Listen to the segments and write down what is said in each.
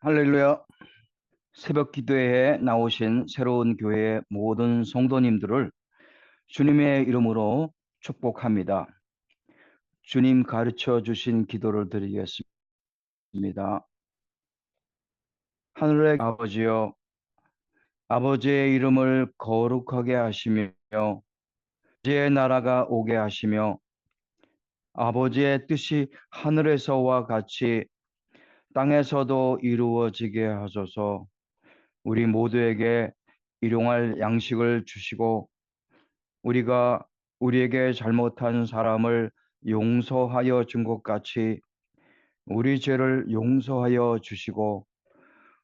할렐루야. 새벽 기도회에 나오신 새로운 교회의 모든 성도님들을 주님의 이름으로 축복합니다. 주님 가르쳐 주신 기도를 드리겠습니다. 하늘의 아버지여, 아버지의 이름을 거룩하게 하시며 아버지의 나라가 오게 하시며 아버지의 뜻이 하늘에서와 같이 땅에서도 이루어지게 하소서. 우리 모두에게 일용할 양식을 주시고 우리가 우리에게 잘못한 사람을 용서하여 준 것 같이 우리 죄를 용서하여 주시고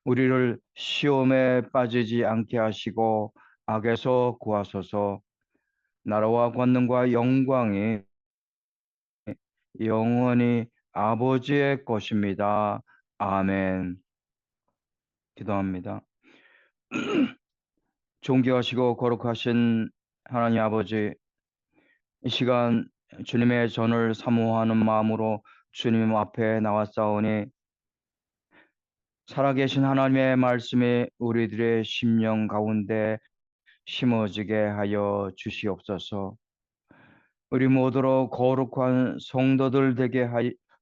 우리를 시험에 빠지지 않게 하시고 악에서 구하소서. 나라와 권능과 영광이 영원히 아버지의 것입니다. 아멘. 기도합니다. 존귀하시고 거룩하신 하나님 아버지, 이 시간 주님의 전을 사모하는 마음으로 주님 앞에 나왔사오니 살아계신 하나님의 말씀이 우리들의 심령 가운데 심어지게 하여 주시옵소서. 우리 모두로 거룩한 성도들 되게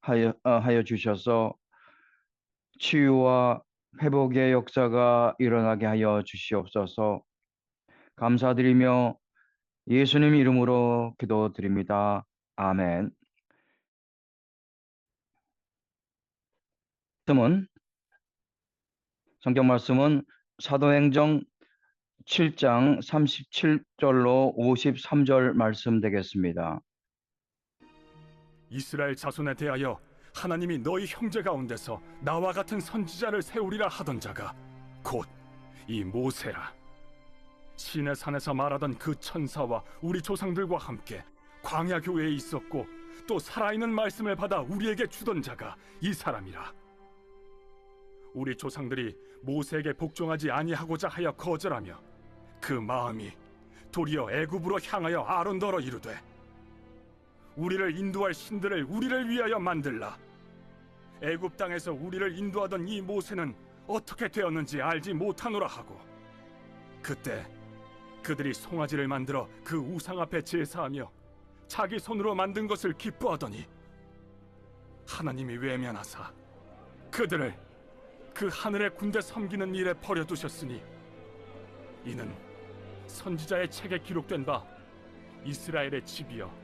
하여 주셔서 치유와 회복의 역사가 일어나게 하여 주시옵소서. 감사드리며 예수님 이름으로 기도드립니다. 아멘. 성경 말씀은 사도행정 7장 37절로 53절 말씀 되겠습니다. 이스라엘 자손에 대하여 하나님이 너희 형제 가운데서 나와 같은 선지자를 세우리라 하던 자가 곧 이 모세라. 시내 산에서 말하던 그 천사와 우리 조상들과 함께 광야 교회에 있었고 또 살아있는 말씀을 받아 우리에게 주던 자가 이 사람이라. 우리 조상들이 모세에게 복종하지 아니하고자 하여 거절하며 그 마음이 도리어 애굽으로 향하여 아론더러 이르되 우리를 인도할 신들을 우리를 위하여 만들라. 애굽 땅에서 우리를 인도하던 이 모세는 어떻게 되었는지 알지 못하노라 하고 그때 그들이 송아지를 만들어 그 우상 앞에 제사하며 자기 손으로 만든 것을 기뻐하더니 하나님이 외면하사 그들을 그 하늘의 군대 섬기는 일에 버려두셨으니 이는 선지자의 책에 기록된 바 이스라엘의 집이여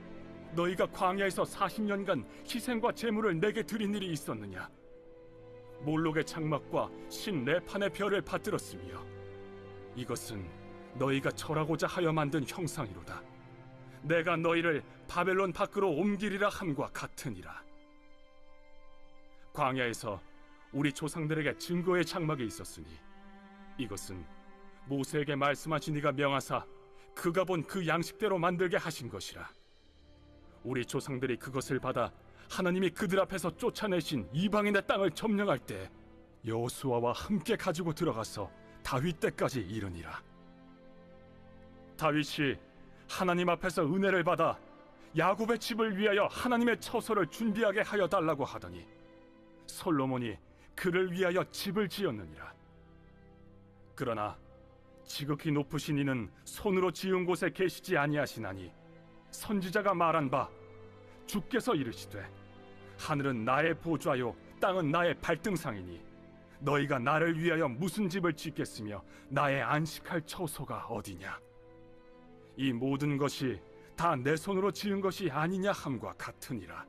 너희가 광야에서 40년간 희생과 제물을 내게 드린 일이 있었느냐. 몰록의 장막과 신 레판의 별을 받들었으며 이것은 너희가 절하고자 하여 만든 형상이로다. 내가 너희를 바벨론 밖으로 옮기리라 함과 같으니라. 광야에서 우리 조상들에게 증거의 장막이 있었으니 이것은 모세에게 말씀하신 이가 명하사 그가 본 그 양식대로 만들게 하신 것이라. 우리 조상들이 그것을 받아 하나님이 그들 앞에서 쫓아내신 이방인의 땅을 점령할 때 여호수아와 함께 가지고 들어가서 다윗 때까지 이르니라. 다윗이 하나님 앞에서 은혜를 받아 야곱의 집을 위하여 하나님의 처소를 준비하게 하여 달라고 하더니 솔로몬이 그를 위하여 집을 지었느니라. 그러나 지극히 높으신 이는 손으로 지은 곳에 계시지 아니하시나니 선지자가 말한 바 주께서 이르시되 하늘은 나의 보좌요 땅은 나의 발등상이니 너희가 나를 위하여 무슨 집을 짓겠으며 나의 안식할 처소가 어디냐. 이 모든 것이 다 내 손으로 지은 것이 아니냐 함과 같으니라.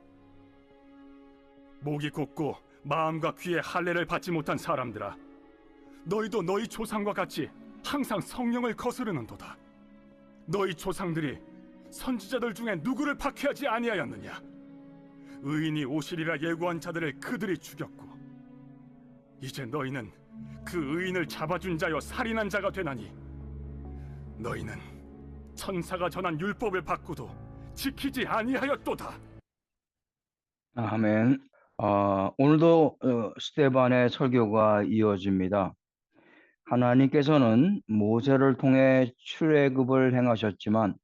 목이 곧고 마음과 귀에 할례를 받지 못한 사람들아, 너희도 너희 조상과 같이 항상 성령을 거스르는도다. 너희 조상들이 선지자들 중에 누구를 박해하지 아니하였느냐. 의인이 오시리라 예고한 자들을 그들이 죽였고 이제 너희는 그 의인을 잡아준 자여 살인한 자가 되나니 너희는 천사가 전한 율법을 받고도 지키지 아니하였도다. 아멘. 오늘도 스데반의 설교가 이어집니다. 하나님께서는 모세를 통해 출애굽을 행하셨지만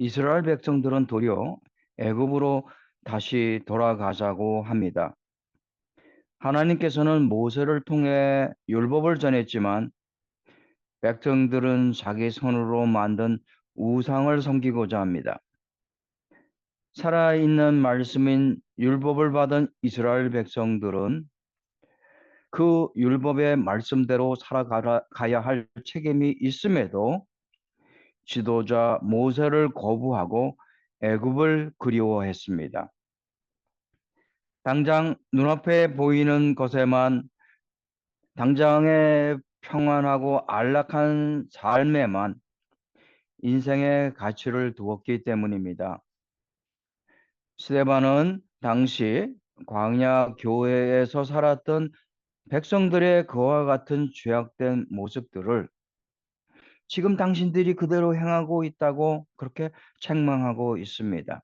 이스라엘 백성들은 도리어 애굽으로 다시 돌아가자고 합니다. 하나님께서는 모세를 통해 율법을 전했지만 백성들은 자기 손으로 만든 우상을 섬기고자 합니다. 살아있는 말씀인 율법을 받은 이스라엘 백성들은 그 율법의 말씀대로 살아가야 할 책임이 있음에도 지도자 모세를 거부하고 애굽을 그리워했습니다. 당장 눈앞에 보이는 것에만 당장의 평안하고 안락한 삶에만 인생의 가치를 두었기 때문입니다. 스데반은 당시 광야 교회에서 살았던 백성들의 그와 같은 죄악된 모습들을 지금 당신들이 그대로 행하고 있다고 그렇게 책망하고 있습니다.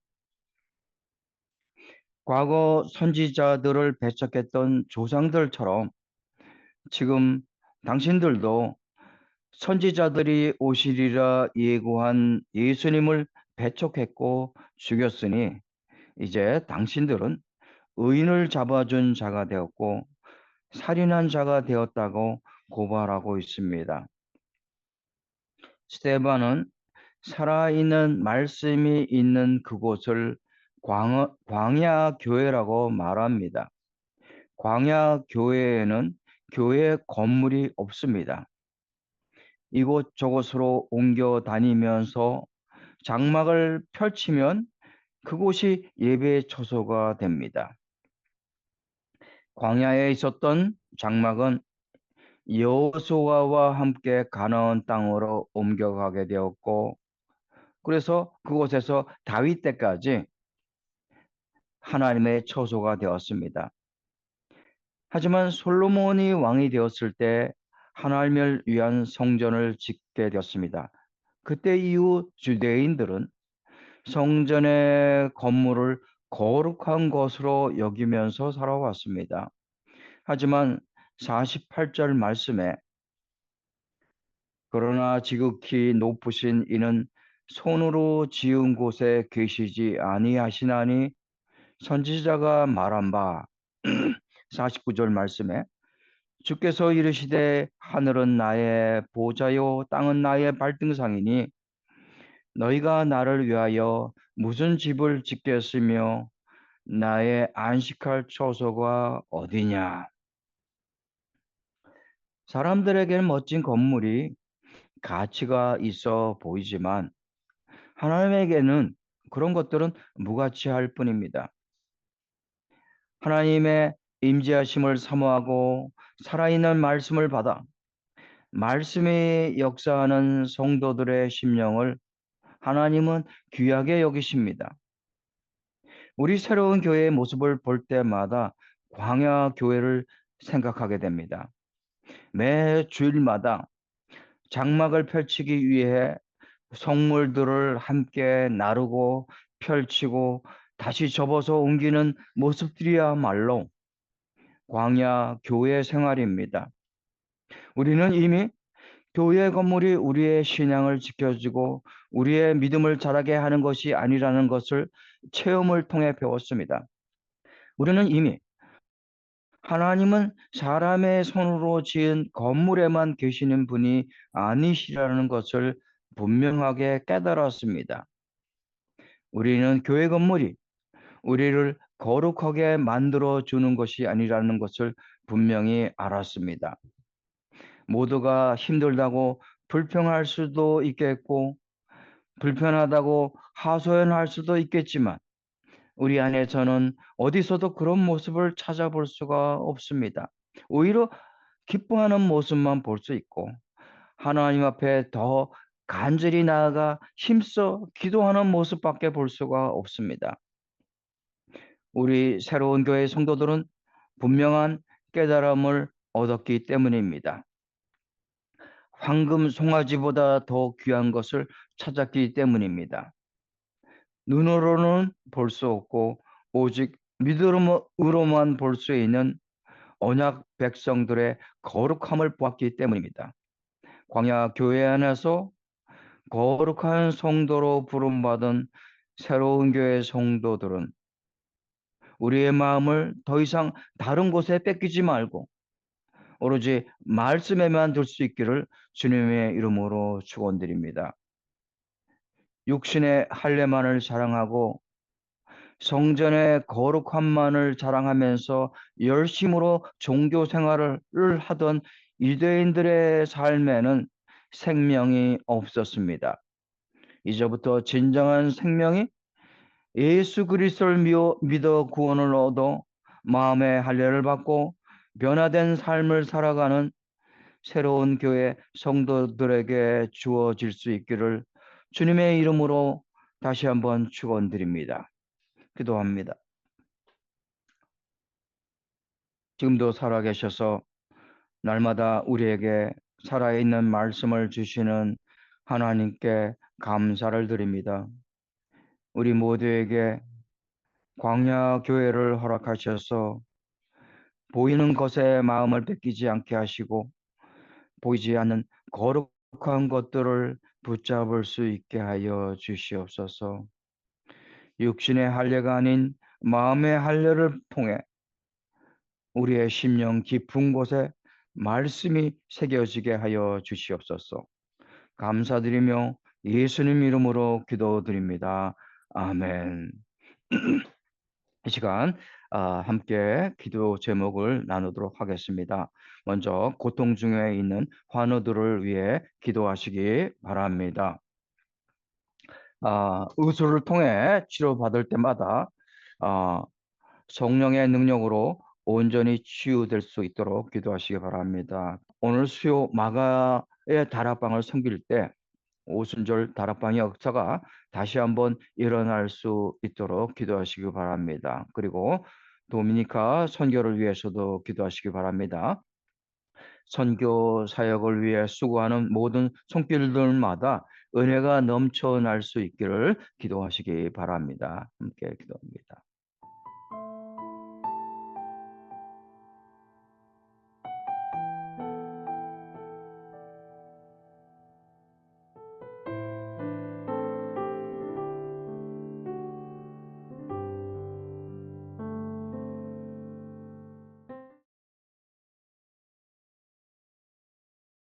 과거 선지자들을 배척했던 조상들처럼 지금 당신들도 선지자들이 오시리라 예고한 예수님을 배척했고 죽였으니 이제 당신들은 의인을 잡아준 자가 되었고 살인한 자가 되었다고 고발하고 있습니다. 스데반은 살아있는 말씀이 있는 그곳을 광야 교회라고 말합니다. 광야 교회에는 교회 건물이 없습니다. 이곳저곳으로 옮겨 다니면서 장막을 펼치면 그곳이 예배 처소가 됩니다. 광야에 있었던 장막은 여호수아와 함께 가나안 땅으로 옮겨가게 되었고, 그래서 그곳에서 다윗 때까지 하나님의 처소가 되었습니다. 하지만 솔로몬이 왕이 되었을 때 하나님을 위한 성전을 짓게 되었습니다. 그때 이후 유대인들은 성전의 건물을 거룩한 것으로 여기면서 살아왔습니다. 하지만 48절 말씀에 그러나 지극히 높으신 이는 손으로 지은 곳에 계시지 아니하시나니 선지자가 말한 바 49절 말씀에 주께서 이르시되 하늘은 나의 보좌요 땅은 나의 발등상이니 너희가 나를 위하여 무슨 집을 짓겠으며 나의 안식할 처소가 어디냐. 사람들에게는 멋진 건물이 가치가 있어 보이지만 하나님에게는 그런 것들은 무가치할 뿐입니다. 하나님의 임재하심을 사모하고 살아있는 말씀을 받아 말씀이 역사하는 성도들의 심령을 하나님은 귀하게 여기십니다. 우리 새로운 교회의 모습을 볼 때마다 광야 교회를 생각하게 됩니다. 매 주일마다 장막을 펼치기 위해 성물들을 함께 나르고 펼치고 다시 접어서 옮기는 모습들이야말로 광야 교회 생활입니다. 우리는 이미 교회 건물이 우리의 신앙을 지켜주고 우리의 믿음을 자라게 하는 것이 아니라는 것을 체험을 통해 배웠습니다. 우리는 이미 하나님은 사람의 손으로 지은 건물에만 계시는 분이 아니시라는 것을 분명하게 깨달았습니다. 우리는 교회 건물이 우리를 거룩하게 만들어 주는 것이 아니라는 것을 분명히 알았습니다. 모두가 힘들다고 불평할 수도 있겠고 불편하다고 하소연할 수도 있겠지만 우리 안에서는 어디서도 그런 모습을 찾아볼 수가 없습니다. 오히려 기뻐하는 모습만 볼 수 있고 하나님 앞에 더 간절히 나아가 힘써 기도하는 모습밖에 볼 수가 없습니다. 우리 새로운 교회 성도들은 분명한 깨달음을 얻었기 때문입니다. 황금 송아지보다 더 귀한 것을 찾았기 때문입니다. 눈으로는 볼 수 없고 오직 믿음으로만 볼 수 있는 언약 백성들의 거룩함을 보았기 때문입니다. 광야 교회 안에서 거룩한 성도로 부름받은 새로운 교회 성도들은 우리의 마음을 더 이상 다른 곳에 뺏기지 말고 오로지 말씀에만 둘 수 있기를 주님의 이름으로 축원드립니다. 육신의 할례만을 자랑하고 성전의 거룩함만을 자랑하면서 열심으로 종교 생활을 하던 유대인들의 삶에는 생명이 없었습니다. 이제부터 진정한 생명이 예수 그리스도를 믿어 구원을 얻어 마음의 할례를 받고 변화된 삶을 살아가는 새로운 교회 성도들에게 주어질 수 있기를 주님의 이름으로 다시 한번 축원드립니다. 기도합니다. 지금도 살아계셔서 날마다 우리에게 살아있는 말씀을 주시는 하나님께 감사를 드립니다. 우리 모두에게 광야 교회를 허락하셔서 보이는 것에 마음을 뺏기지 않게 하시고 보이지 않는 거룩한 것들을 붙잡을 수 있게 하여 주시옵소서. 육신의 할례가 아닌 마음의 할례를 통해 우리의 심령 깊은 곳에 말씀이 새겨지게 하여 주시옵소서. 감사드리며 예수님 이름으로 기도드립니다. 아멘. 이 시간 함께 기도 제목을 나누도록 하겠습니다. 먼저 고통 중에 있는 환우들을 위해 기도하시기 바랍니다. 의술을 통해 치료받을 때마다 성령의 능력으로 온전히 치유될 수 있도록 기도하시기 바랍니다. 오늘 수요 마가의 다락방을 섬길 때 오순절 다락방의 역사가 다시 한번 일어날 수 있도록 기도하시기 바랍니다. 그리고 도미니카 선교를 위해서도 기도하시기 바랍니다. 선교 사역을 위해 수고하는 모든 손길들마다 은혜가 넘쳐날 수 있기를 기도하시기 바랍니다. 함께 기도합니다.